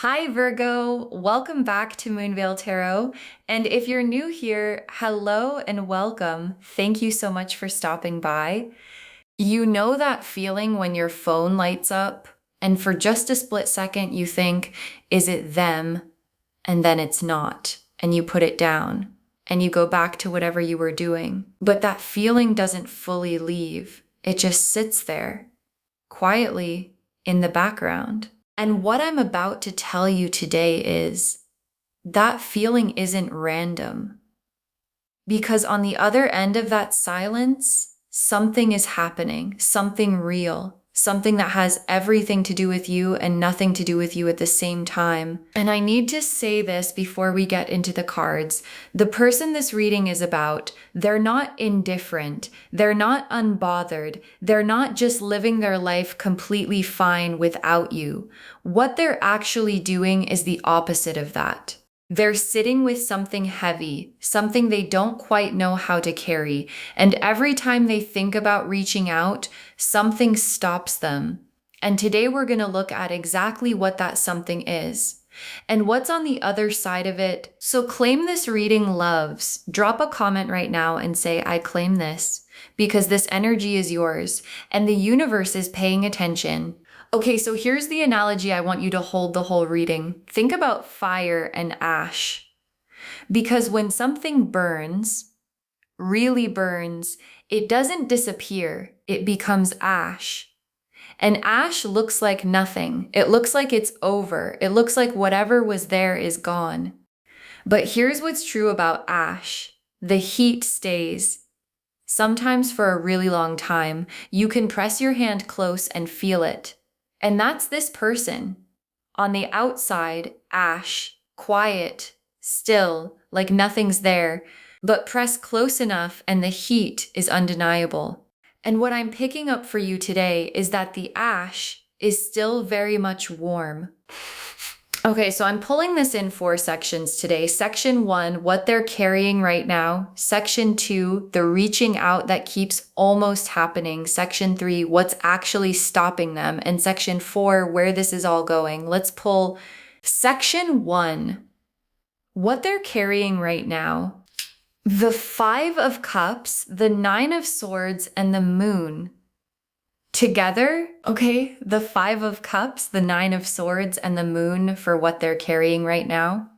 Hi, Virgo. Welcome back to Moonveil Tarot. And if you're new here, hello and welcome. Thank you so much for stopping by. You know that feeling when your phone lights up and for just a split second you think, is it them? And then it's not. And you put it down and you go back to whatever you were doing. But that feeling doesn't fully leave. It just sits there quietly in the background. And what I'm about to tell you today is that feeling isn't random. Because on the other end of that silence, something is happening, something real, something that has everything to do with you and nothing to do with you at the same time. And I need to say this before we get into the cards. The person this reading is about, they're not indifferent. They're not unbothered. They're not just living their life completely fine without you. What they're actually doing is the opposite of that. They're sitting with something heavy, something they don't quite know how to carry. And every time they think about reaching out, something stops them. And today we're going to look at exactly what that something is and what's on the other side of it. So claim this reading, loves. Drop a comment right now and say, I claim this, because this energy is yours and the universe is paying attention. Okay, so here's the analogy I want you to hold the whole reading. Think about fire and ash. Because when something burns, really burns, it doesn't disappear. It becomes ash. And ash looks like nothing. It looks like it's over. It looks like whatever was there is gone. But here's what's true about ash. The heat stays. Sometimes for a really long time. You can press your hand close and feel it. And that's this person. On the outside, ash, quiet, still, like nothing's there, but press close enough and the heat is undeniable. And what I'm picking up for you today is that the ash is still very much warm. Okay, so I'm pulling this in 4 sections today. Section 1, what they're carrying right now. Section 2, the reaching out that keeps almost happening. Section 3, what's actually stopping them. And Section 4, where this is all going. Let's pull Section 1, what they're carrying right now. The 5 of Cups, the 9 of Swords, and the Moon. Together, okay, the 5 of Cups, the 9 of Swords, and the Moon for what they're carrying right now.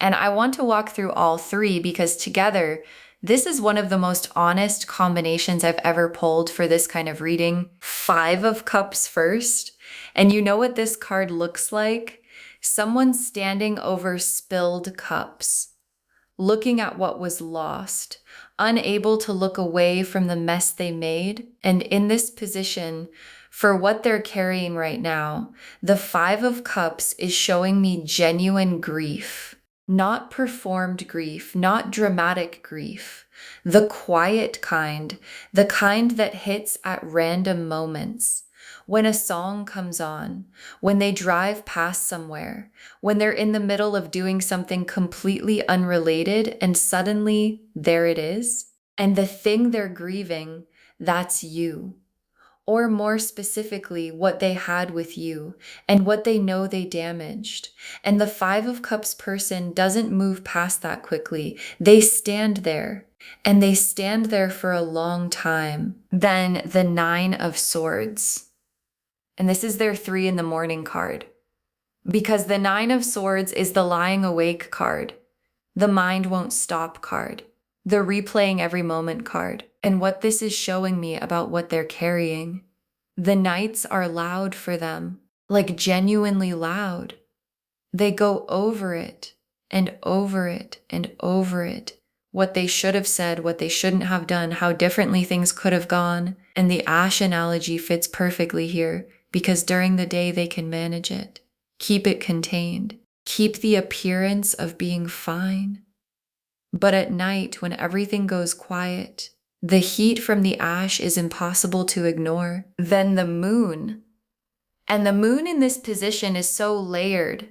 And I want to walk through all 3 because together, this is one of the most honest combinations I've ever pulled for this kind of reading. 5 of Cups first. And you know what this card looks like? Someone standing over spilled cups, looking at what was lost, unable to look away from the mess they made. And in this position, for what they're carrying right now, the 5 of Cups is showing me genuine grief, not performed grief, not dramatic grief, the quiet kind, the kind that hits at random moments. When a song comes on, when they drive past somewhere, when they're in the middle of doing something completely unrelated and suddenly there it is. And the thing they're grieving, that's you. Or more specifically, what they had with you and what they know they damaged. And the 5 of Cups person doesn't move past that quickly. They stand there and they stand there for a long time. Then the 9 of Swords. And this is their 3 in the morning card. Because the 9 of Swords is the lying awake card, the mind won't stop card, the replaying every moment card. And what this is showing me about what they're carrying. The nights are loud for them, like genuinely loud. They go over it and over it and over it. What they should have said, what they shouldn't have done, how differently things could have gone. And the ash analogy fits perfectly here. Because during the day they can manage it, keep it contained, keep the appearance of being fine. But at night, when everything goes quiet, the heat from the ash is impossible to ignore. Then the moon. And the moon in this position is so layered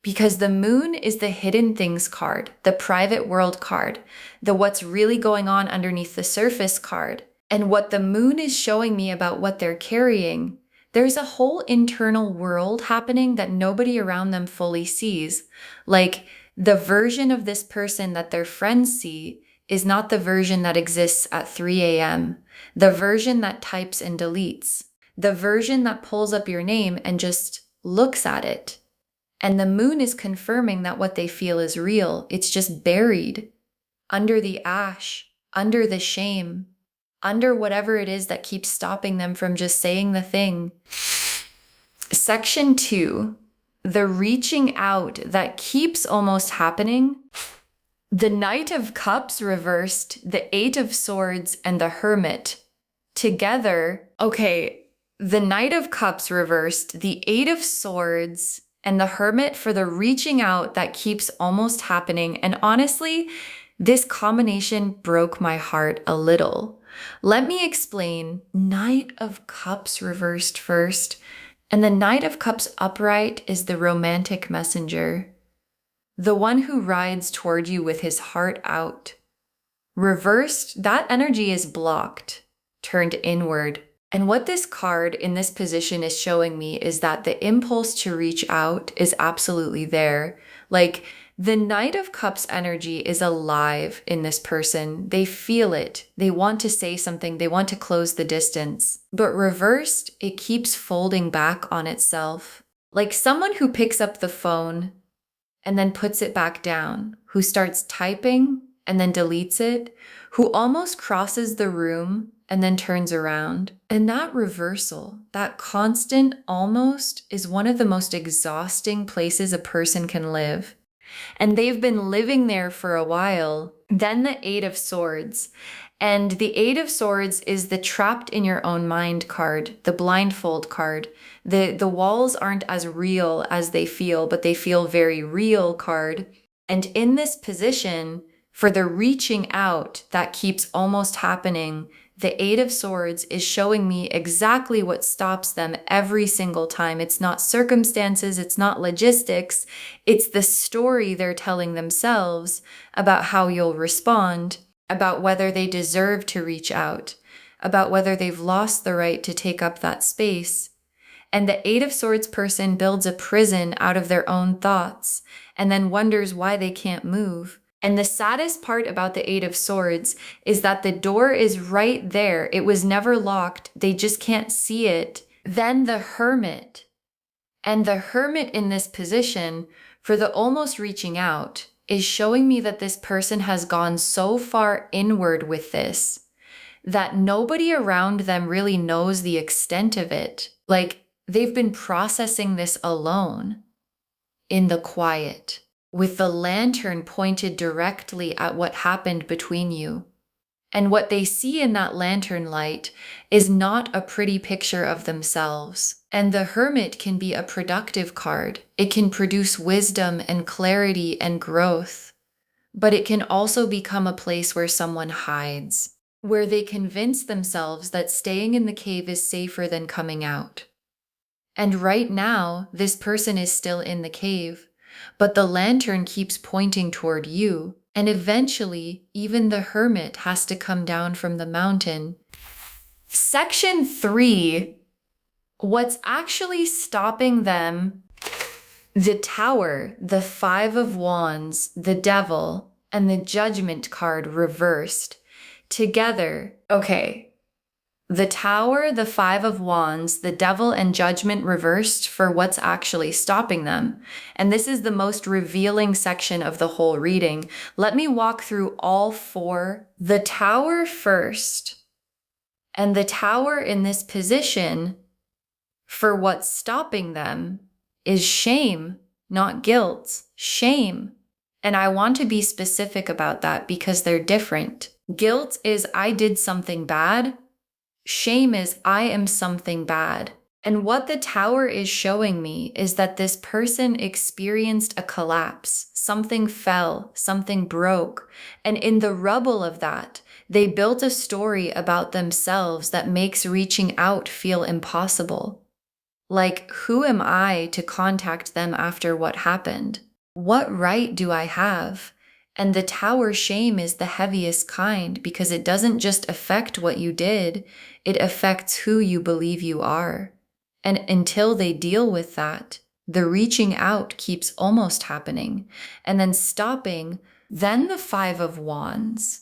because the moon is the hidden things card, the private world card, the what's really going on underneath the surface card. And what the moon is showing me about what they're carrying, There's a whole internal world happening that nobody around them fully sees. Like the version of this person that their friends see is not the version that exists at 3 a.m., the version that types and deletes, the version that pulls up your name and just looks at it. And the moon is confirming that what they feel is real. It's just buried under the ash, under the shame, under whatever it is that keeps stopping them from just saying the thing. Section 2, the reaching out that keeps almost happening. The Knight of Cups reversed, the Eight of Swords, and the Hermit. Together, the Knight of Cups reversed, the Eight of Swords, and the Hermit for the reaching out that keeps almost happening. And honestly, this combination broke my heart a little. Let me explain. Knight of Cups reversed first, and the Knight of Cups upright is the romantic messenger, the one who rides toward you with his heart out. Reversed, that energy is blocked, turned inward. And what this card in this position is showing me is that the impulse to reach out is absolutely there. Like, the Knight of Cups energy is alive in this person. They feel it. They want to say something. They want to close the distance. But reversed, it keeps folding back on itself. Like someone who picks up the phone and then puts it back down, who starts typing and then deletes it, who almost crosses the room and then turns around. And that reversal, that constant almost, is one of the most exhausting places a person can live. And they've been living there for a while. Then the Eight of Swords. And the Eight of Swords is the trapped in your own mind card, the blindfold card. The walls aren't as real as they feel, but they feel very real card. And in this position, for the reaching out that keeps almost happening, the Eight of Swords is showing me exactly what stops them every single time. It's not circumstances, it's not logistics, it's the story they're telling themselves about how you'll respond, about whether they deserve to reach out, about whether they've lost the right to take up that space. And the Eight of Swords person builds a prison out of their own thoughts and then wonders why they can't move. And the saddest part about the Eight of Swords is that the door is right there. It was never locked. They just can't see it. Then the Hermit. And the Hermit in this position, for the almost reaching out, is showing me that this person has gone so far inward with this that nobody around them really knows the extent of it. Like, they've been processing this alone in the quiet, with the lantern pointed directly at what happened between you. And what they see in that lantern light is not a pretty picture of themselves. And the Hermit can be a productive card. It can produce wisdom and clarity and growth. But it can also become a place where someone hides, where they convince themselves that staying in the cave is safer than coming out. And right now, this person is still in the cave, but the lantern keeps pointing toward you, and eventually, even the Hermit has to come down from the mountain. Section 3, what's actually stopping them? The Tower, the Five of Wands, the Devil, and the Judgment card reversed. Together, the Tower, the Five of Wands, the Devil, and Judgment reversed for what's actually stopping them. And this is the most revealing section of the whole reading. Let me walk through all four. The Tower first. And the Tower in this position, for what's stopping them, is shame, not guilt. Shame. And I want to be specific about that because they're different. Guilt is I did something bad. Shame is I am something bad. And what the Tower is showing me is that this person experienced a collapse. Something fell, something broke. And in the rubble of that, they built a story about themselves that makes reaching out feel impossible. Like, who am I to contact them after what happened? What right do I have? And the Tower shame is the heaviest kind because it doesn't just affect what you did, it affects who you believe you are. And until they deal with that, the reaching out keeps almost happening and then stopping. Then the Five of Wands.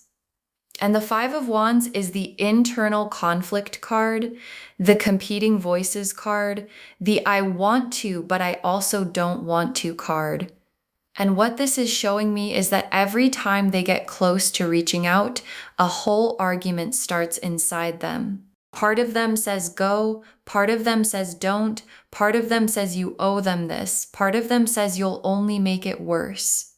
And the Five of Wands is the internal conflict card, the competing voices card, the I want to, but I also don't want to card. And what this is showing me is that every time they get close to reaching out, a whole argument starts inside them. Part of them says go, part of them says don't, part of them says you owe them this, part of them says you'll only make it worse.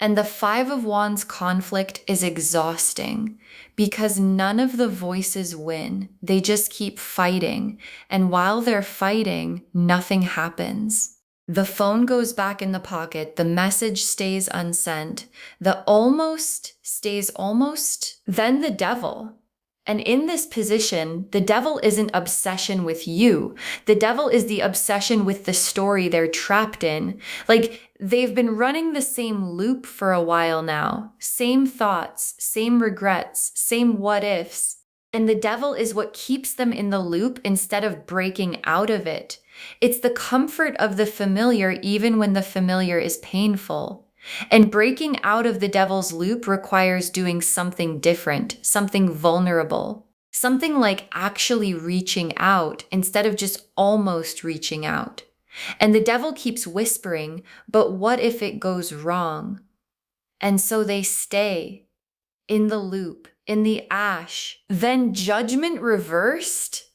And the Five of Wands conflict is exhausting because none of the voices win. They just keep fighting. And while they're fighting, nothing happens. The phone goes back in the pocket. The message stays unsent. The almost stays almost. Then the Devil. And in this position, the Devil isn't obsession with you. The Devil is the obsession with the story they're trapped in. Like, they've been running the same loop for a while now. Same thoughts, same regrets, same what ifs. And the Devil is what keeps them in the loop instead of breaking out of it. It's the comfort of the familiar even when the familiar is painful. And breaking out of the Devil's loop requires doing something different, something vulnerable, something like actually reaching out instead of just almost reaching out. And the Devil keeps whispering, but what if it goes wrong? And so they stay in the loop, in the ash. Then Judgment reversed.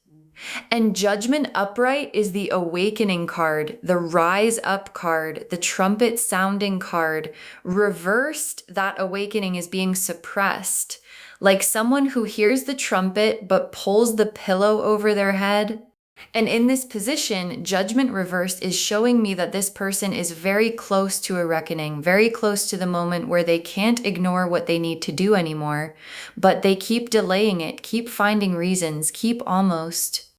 And Judgment upright is the awakening card, the rise up card, the trumpet sounding card. Reversed, that awakening is being suppressed. Like someone who hears the trumpet but pulls the pillow over their head. And in this position, Judgment reversed is showing me that this person is very close to a reckoning, very close to the moment where they can't ignore what they need to do anymore, but they keep delaying it, keep finding reasons, keep almost.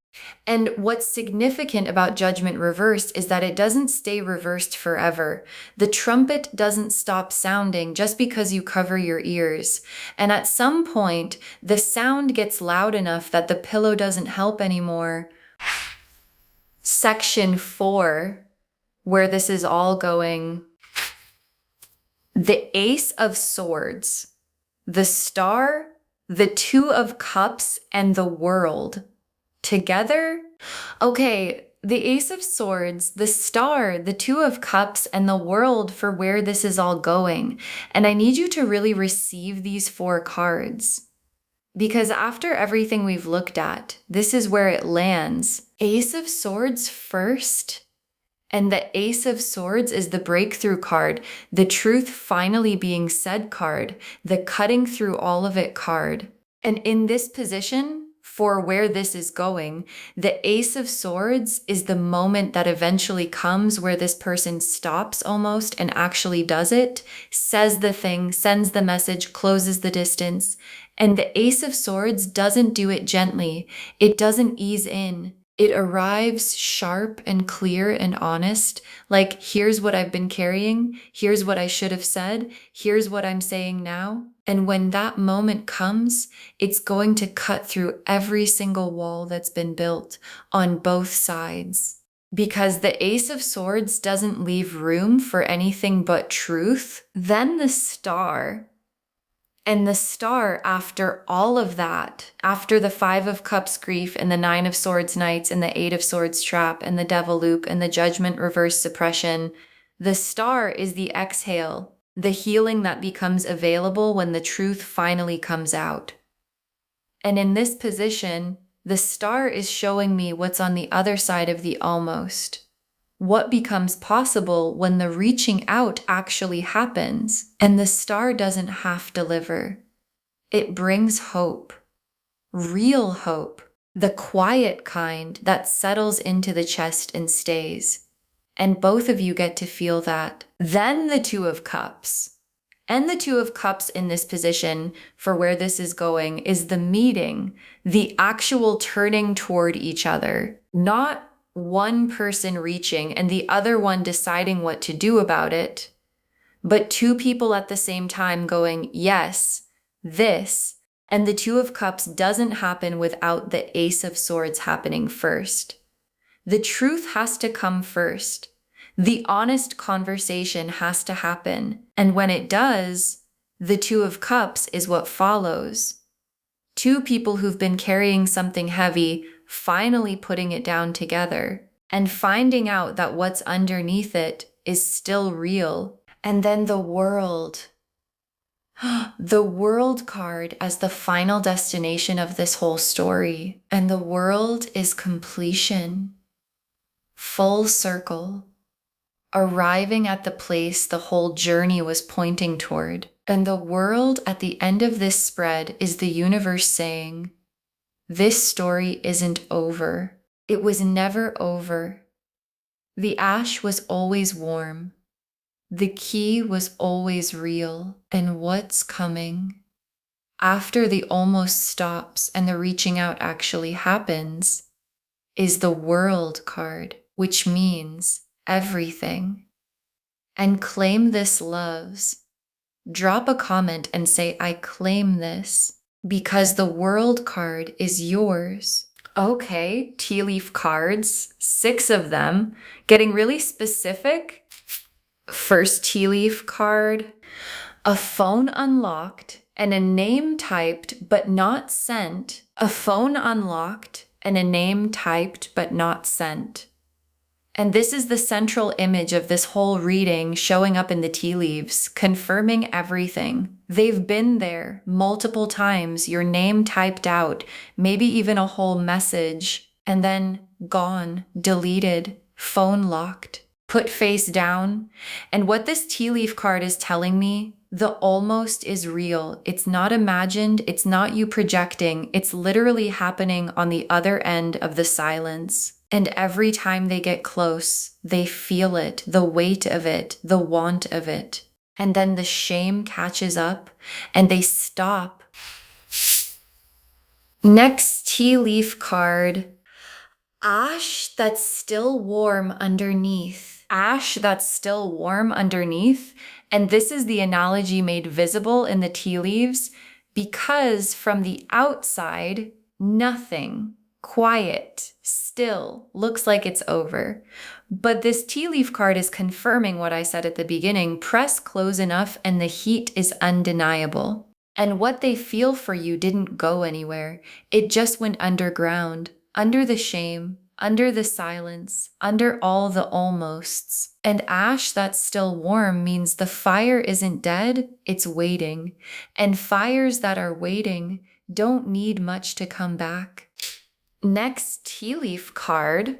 And what's significant about Judgment reversed is that it doesn't stay reversed forever. The trumpet doesn't stop sounding just because you cover your ears. And at some point, the sound gets loud enough that the pillow doesn't help anymore. Section 4, where this is all going. The Ace of Swords, the Star, the Two of Cups, and the World. Together? Okay, the Ace of Swords, the Star, the Two of Cups, and the World for where this is all going. And I need you to really receive these 4 cards. Because after everything we've looked at, this is where it lands. Ace of Swords first, and the Ace of Swords is the breakthrough card, the truth finally being said card, the cutting through all of it card. And in this position, for where this is going, the Ace of Swords is the moment that eventually comes where this person stops almost and actually does it, says the thing, sends the message, closes the distance. And the Ace of Swords doesn't do it gently. It doesn't ease in. It arrives sharp and clear and honest, like, here's what I've been carrying, here's what I should have said, here's what I'm saying now. And when that moment comes, it's going to cut through every single wall that's been built on both sides. Because the Ace of Swords doesn't leave room for anything but truth. Then the Star. And the Star, after all of that, after the 5 of Cups grief and the 9 of Swords knights and the 8 of Swords trap and the Devil loop and the Judgment reverse suppression, the Star is the exhale, the healing that becomes available when the truth finally comes out. And in this position, the Star is showing me what's on the other side of the almost. What becomes possible when the reaching out actually happens, and the Star doesn't half deliver. It brings hope, real hope, the quiet kind that settles into the chest and stays. And both of you get to feel that. Then the Two of Cups. And the Two of Cups in this position, for where this is going, is the meeting, the actual turning toward each other, not one person reaching and the other one deciding what to do about it, but 2 people at the same time going, yes, this. And the Two of Cups doesn't happen without the Ace of Swords happening first. The truth has to come first. The honest conversation has to happen. And when it does, the Two of Cups is what follows. Two people who've been carrying something heavy, finally putting it down together and finding out that what's underneath it is still real. And then the World. The World card as the final destination of this whole story. And the World is completion. Full circle. Arriving at the place the whole journey was pointing toward. And the World at the end of this spread is the universe saying, this story isn't over. It was never over. The ash was always warm. The key was always real. And what's coming? After the almost stops and the reaching out actually happens, is the World card, which means everything. And claim this, loves. Drop a comment and say, I claim this, because the World card is yours. Okay, tea leaf cards, 6 of them, getting really specific. First tea leaf card, a phone unlocked and a name typed but not sent. A phone unlocked and a name typed but not sent. And this is the central image of this whole reading showing up in the tea leaves, confirming everything. They've been there multiple times, your name typed out, maybe even a whole message, and then gone, deleted, phone locked, put face down. And what this tea leaf card is telling me, the almost is real. It's not imagined. It's not you projecting. It's literally happening on the other end of the silence. And every time they get close, they feel it, the weight of it, the want of it. And then the shame catches up and they stop. Next tea leaf card, ash that's still warm underneath. Ash that's still warm underneath. And this is the analogy made visible in the tea leaves because from the outside, nothing. Quiet, still, looks like it's over. But this tea leaf card is confirming what I said at the beginning. Press close enough and the heat is undeniable. And what they feel for you didn't go anywhere. It just went underground, under the shame, under the silence, under all the almosts. And ash that's still warm means the fire isn't dead, it's waiting. And fires that are waiting don't need much to come back. Next tea leaf card,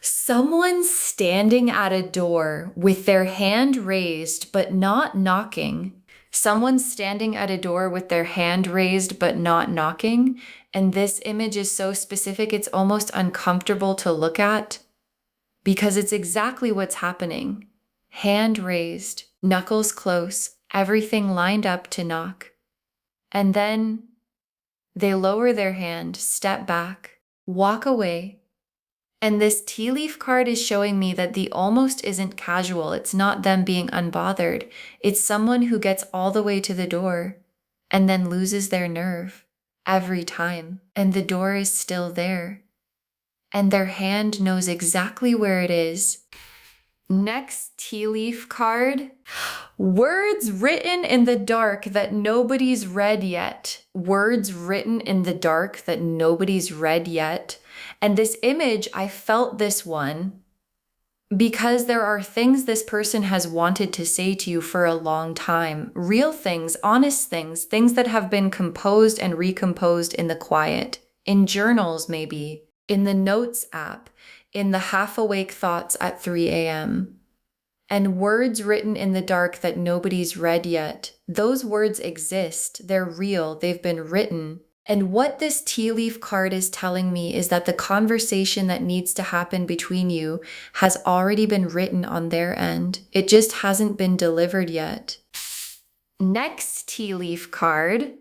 someone standing at a door with their hand raised but not knocking. Someone standing at a door with their hand raised but not knocking. And this image is so specific, it's almost uncomfortable to look at because it's exactly what's happening. Hand raised, knuckles close, everything lined up to knock. And then they lower their hand, step back, walk away. And this tea leaf card is showing me that the almost isn't casual. It's not them being unbothered. It's someone who gets all the way to the door and then loses their nerve every time. And the door is still there. And their hand knows exactly where it is. Next tea leaf card, words written in the dark that nobody's read yet. Words written in the dark that nobody's read yet. And this image, I felt this one because there are things this person has wanted to say to you for a long time. Real things, honest things, things that have been composed and recomposed in the quiet, in journals maybe, in the notes app, in the half-awake thoughts at 3 a.m. And words written in the dark that nobody's read yet. Those words exist. They're real. They've been written. And what this tea leaf card is telling me is that the conversation that needs to happen between you has already been written on their end. It just hasn't been delivered yet. Next tea leaf card,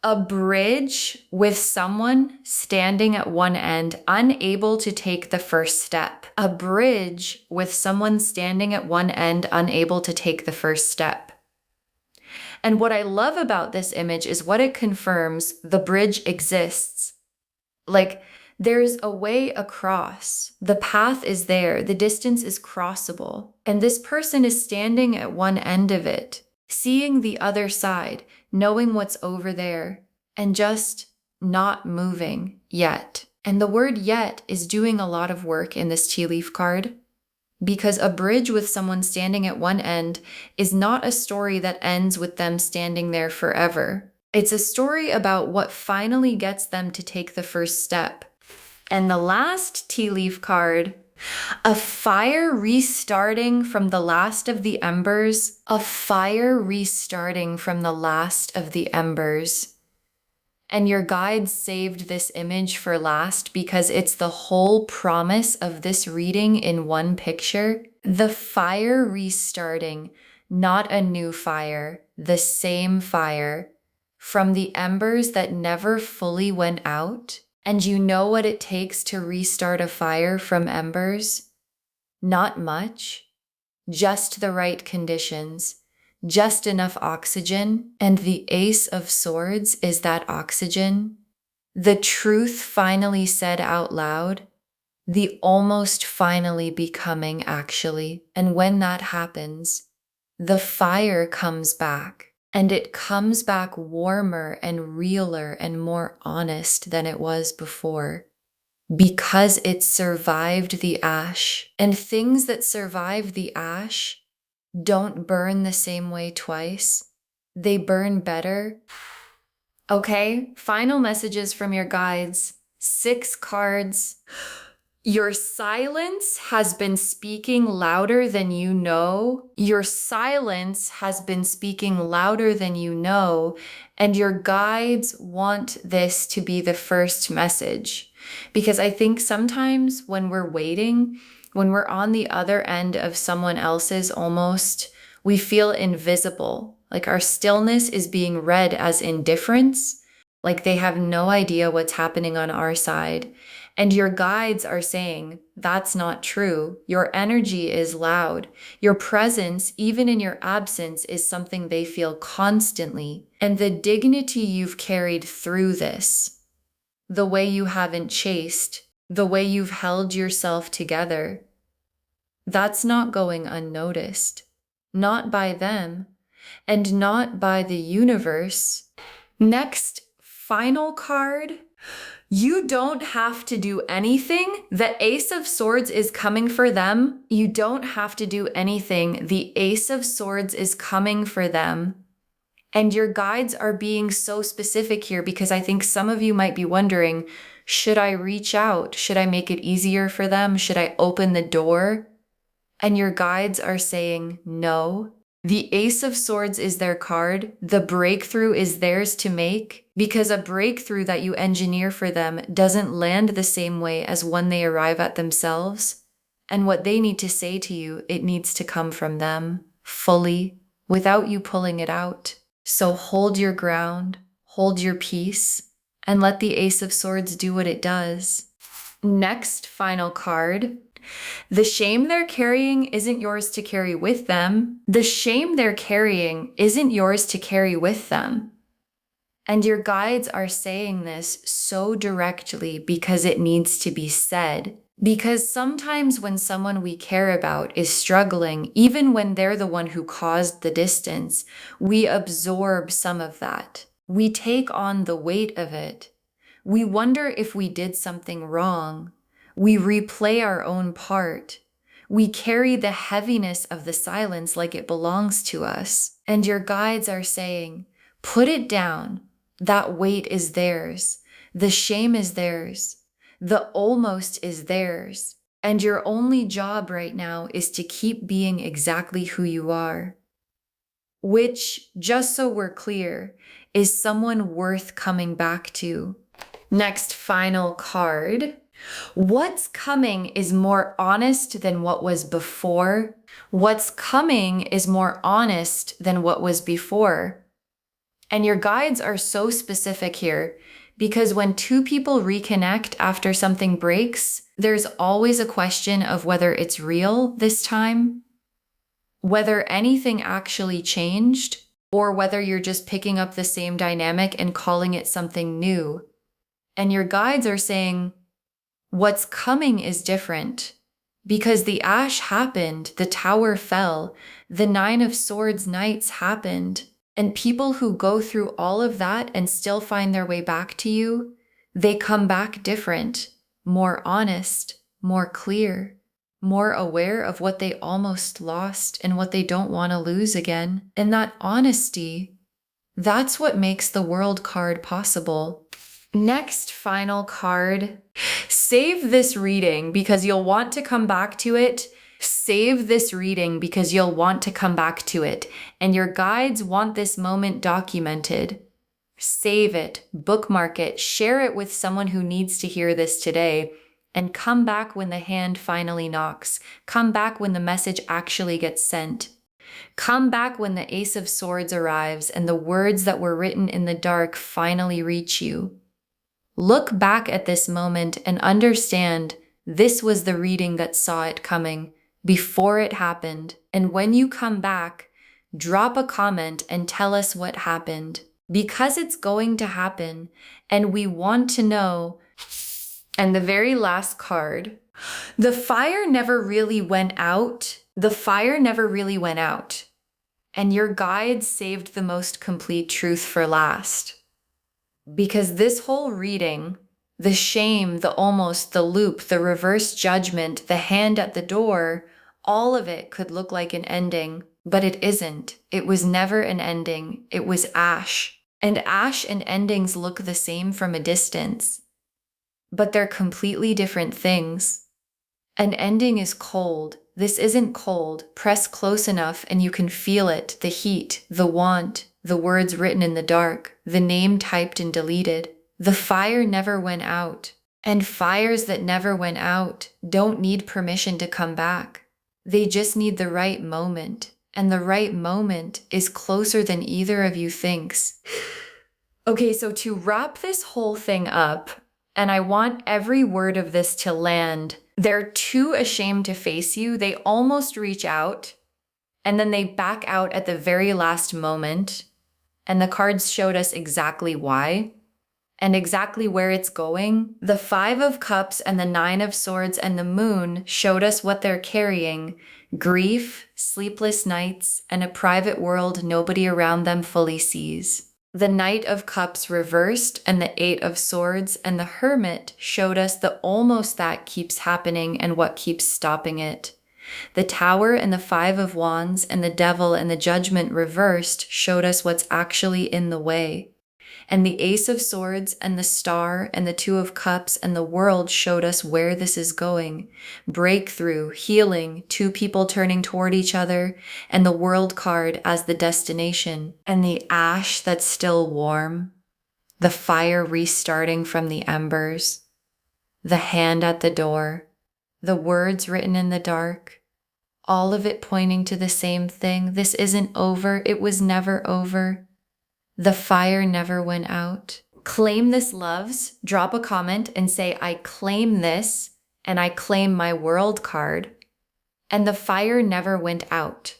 a bridge with someone standing at one end, unable to take the first step. A bridge with someone standing at one end, unable to take the first step. And what I love about this image is what it confirms, the bridge exists. Like There's a way across. The path is there. The distance is crossable. And this person is standing at one end of it, seeing the other side, knowing what's over there, and just not moving yet. And the word yet is doing a lot of work in this tea leaf card, because a bridge with someone standing at one end is not a story that ends with them standing there forever. It's a story about what finally gets them to take the first step. And the last tea leaf card, a fire restarting from the last of the embers, a fire restarting from the last of the embers. And your guides saved this image for last because it's the whole promise of this reading in one picture. The fire restarting, not a new fire, the same fire from the embers that never fully went out. And you know what it takes to restart a fire from embers? Not much, just the right conditions. Just enough oxygen, and the Ace of Swords is that oxygen. The truth finally said out loud, the almost finally becoming actually. And when that happens, the fire comes back, and it comes back warmer and realer and more honest than it was before. Because it survived the ash, and things that survive the ash don't burn the same way twice. They burn better. Okay, final messages from your guides. 6 cards. Your silence has been speaking louder than you know. Your silence has been speaking louder than you know, and your guides want this to be the first message. Because I think sometimes when we're waiting, when we're on the other end of someone else's almost, we feel invisible. Like our stillness is being read as indifference, like they have no idea what's happening on our side. And your guides are saying, that's not true. Your energy is loud. Your presence, even in your absence, is something they feel constantly. And the dignity you've carried through this, the way you haven't chased, the way you've held yourself together, that's not going unnoticed. Not by them, and not by the universe. Next, final card. You don't have to do anything. The Ace of Swords is coming for them. You don't have to do anything. The Ace of Swords is coming for them. And your guides are being so specific here because I think some of you might be wondering, should I reach out? Should I make it easier for them? Should I open the door? And your guides are saying no. The Ace of Swords is their card. The breakthrough is theirs to make because a breakthrough that you engineer for them doesn't land the same way as one they arrive at themselves. And what they need to say to you, it needs to come from them fully without you pulling it out. So hold your ground, hold your peace, and let the Ace of Swords do what it does. Next, final card. The shame they're carrying isn't yours to carry with them. The shame they're carrying isn't yours to carry with them. And your guides are saying this so directly because it needs to be said. Because sometimes when someone we care about is struggling, even when they're the one who caused the distance, we absorb some of that. We take on the weight of it. We wonder if we did something wrong. We replay our own part. We carry the heaviness of the silence like it belongs to us. And your guides are saying, put it down. That weight is theirs. The shame is theirs. The almost is theirs. And your only job right now is to keep being exactly who you are. Which, just so we're clear, is someone worth coming back to. Next, final card. What's coming is more honest than what was before. What's coming is more honest than what was before. And your guides are so specific here because when two people reconnect after something breaks, there's always a question of whether it's real this time, whether anything actually changed, or whether you're just picking up the same dynamic and calling it something new. And your guides are saying, What's coming is different. Because the ash happened, the tower fell, the Nine of Swords nights happened, and people who go through all of that and still find their way back to you, they come back different, more honest, more clear, more aware of what they almost lost and what they don't want to lose again. And that honesty, that's what makes the World card possible. Next, final card. Save this reading because you'll want to come back to it. Save this reading because you'll want to come back to it. And your guides want this moment documented. Save it, bookmark it, share it with someone who needs to hear this today. And come back when the hand finally knocks. Come back when the message actually gets sent. Come back when the Ace of Swords arrives and the words that were written in the dark finally reach you. Look back at this moment and understand this was the reading that saw it coming before it happened. And when you come back, drop a comment and tell us what happened. Because it's going to happen and we want to know. And the very last card, the fire never really went out. The fire never really went out. And your guides saved the most complete truth for last. Because this whole reading, the shame, the almost, the loop, the reverse judgment, the hand at the door, all of it could look like an ending, but it isn't. It was never an ending. It was ash. And ash and endings look the same from a distance, but they're completely different things. An ending is cold. This isn't cold. Press close enough and you can feel it, the heat, the want, the words written in the dark, the name typed and deleted. The fire never went out. And fires that never went out don't need permission to come back. They just need the right moment. And the right moment is closer than either of you thinks. Okay, so to wrap this whole thing up, and I want every word of this to land, they're too ashamed to face you. They almost reach out, and then they back out at the very last moment. And the cards showed us exactly why and exactly where it's going. The Five of Cups and the Nine of Swords and the Moon showed us what they're carrying: grief, sleepless nights, and a private world nobody around them fully sees. The Knight of Cups reversed and the Eight of Swords and the Hermit showed us the almost that keeps happening and what keeps stopping it. The Tower and the Five of Wands and the Devil and the Judgment reversed showed us what's actually in the way. And the Ace of Swords and the Star and the Two of Cups and the World showed us where this is going. Breakthrough, healing, two people turning toward each other, and the World card as the destination. And the ash that's still warm, the fire restarting from the embers, the hand at the door, the words written in the dark, all of it pointing to the same thing. This isn't over. It was never over. The fire never went out. Claim this, loves. Drop a comment and say, I claim this, and I claim my World card. And the fire never went out.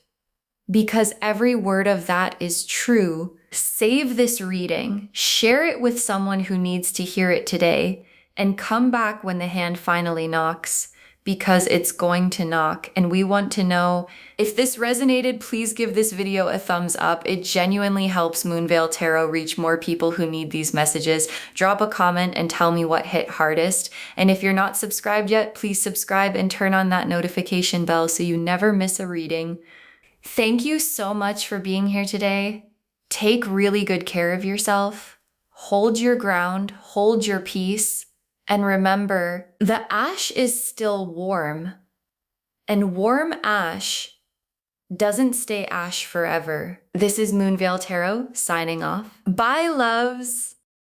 Because every word of that is true. Save this reading, share it with someone who needs to hear it today, and come back when the hand finally knocks. Because it's going to knock, and we want to know. If this resonated, please give this video a thumbs up. It genuinely helps Moonveil Tarot reach more people who need these messages. Drop a comment and tell me what hit hardest. And if you're not subscribed yet, please subscribe and turn on that notification bell so you never miss a reading. Thank you so much for being here today. Take really good care of yourself. Hold your ground, hold your peace. And remember, the ash is still warm, and warm ash doesn't stay ash forever. This is Moonveil Tarot signing off. Bye, loves.